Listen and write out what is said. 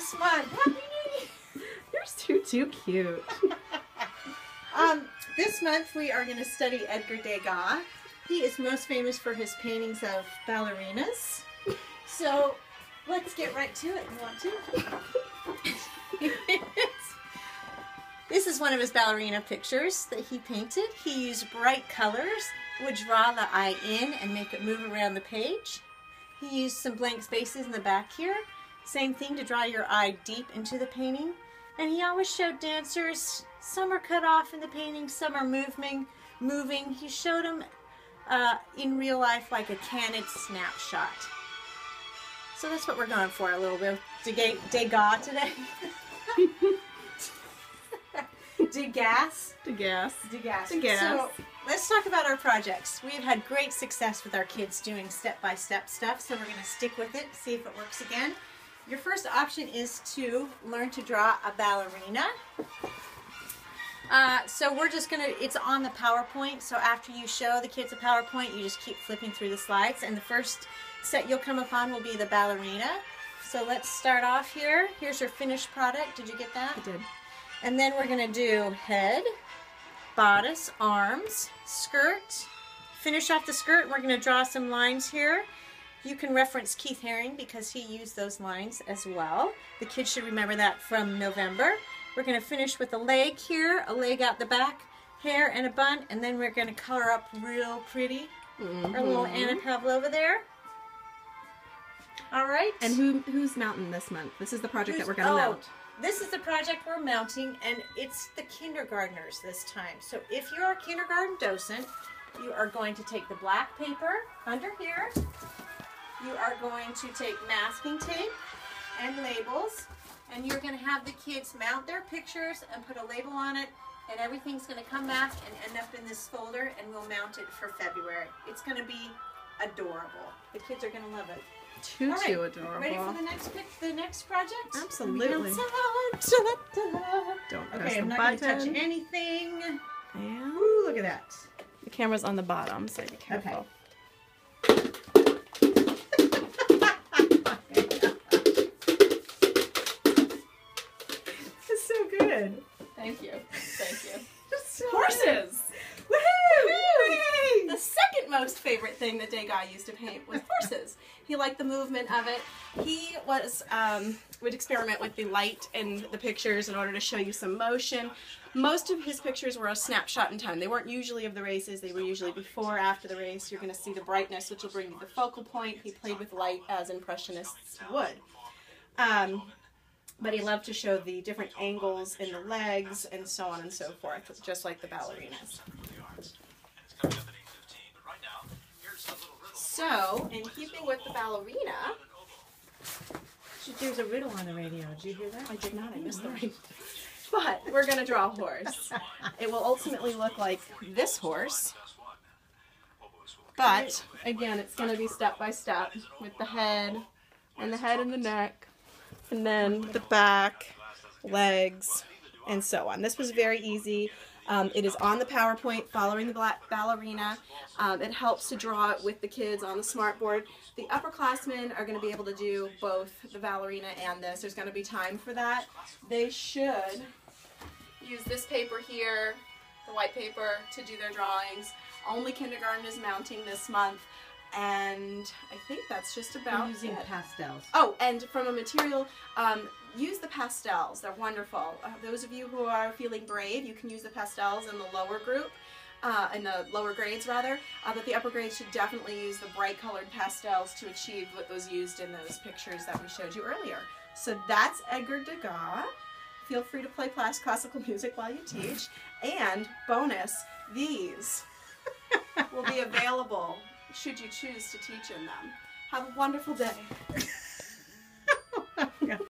this month. Happy New Year! You're too cute. This month we are going to study Edgar Degas. He is most famous for his paintings of ballerinas. So let's get right to it. You want to? This is one of his ballerina pictures that he painted. He used bright colors, would draw the eye in and make it move around the page. He used some blank spaces in the back here. Same thing to draw your eye deep into the painting. And he always showed dancers. Some are cut off in the painting, some are moving. He showed them in real life like a candid snapshot. So that's what we're going for, a little bit of Degas today. Degas. So let's talk about our projects. We've had great success with our kids doing step-by-step stuff, so we're going to stick with it, see if it works again. Your first option is to learn to draw a ballerina. So we're just going to, it's on the PowerPoint, so after you show the kids a PowerPoint, you just keep flipping through the slides, and the first set you'll come upon will be the ballerina. So let's start off here. Here's your finished product. Did you get that? I did. And then we're going to do head, bodice, arms, skirt. Finish off the skirt, and we're going to draw some lines here. You can reference Keith Haring because he used those lines as well. The kids should remember that from November. We're going to finish with a leg here, a leg out the back, hair and a bun, and then we're going to color up real pretty. Our little Anna Pavlova there. All right. And who's mounting this month? This is the project that we're going to mount. This is the project we're mounting, and it's the kindergartners this time. So if you're a kindergarten docent, you are going to take the black paper under here. You are going to take masking tape and labels, and you're going to have the kids mount their pictures and put a label on it, and everything's going to come back and end up in this folder, and we'll mount it for February. It's going to be adorable. The kids are going to love it. Too adorable. Ready for the next project? Absolutely. Don't press Okay, the I'm not button. going to touch anything. And Ooh, look at that. the camera's on the bottom, so be careful. Okay. It's so good. Thank you. Thank you. So Horses! Woohoo! The second most favorite thing that Degas used to paint was horses. He liked the movement of it. He would experiment with the light in the pictures in order to show you some motion. Most of his pictures were a snapshot in time. They weren't usually of the races. They were usually before or after the race. You're going to see the brightness, which will bring you the focal point. He played with light as impressionists would. But he loved to show the different angles in the legs and so on and so forth, just like the ballerinas. So, in keeping with the ballerina, There's a riddle on the radio. Did you hear that? I did not, I missed the right. But we're going to draw a horse. It will ultimately look like this horse. But, again, it's going to be step by step with the head and the neck, and then the back, legs, and so on. This was very easy. It is on the PowerPoint following the black ballerina. It helps to draw it with the kids on the smartboard. The upperclassmen are going to be able to do both the ballerina and this. There's going to be time for that. They should use this paper here, the white paper, to do their drawings. Only kindergarten is mounting this month. And I think that's just about I'm using it. pastels. Oh, and from a material, use the pastels. They're wonderful. Those of you who are feeling brave, you can use the pastels in the lower group, in the lower grades rather, but the upper grades should definitely use the bright colored pastels to achieve what was used in those pictures that we showed you earlier. So that's Edgar Degas. Feel free to play classical music while you teach. And bonus, these will be available should you choose to teach in them. Have a wonderful day.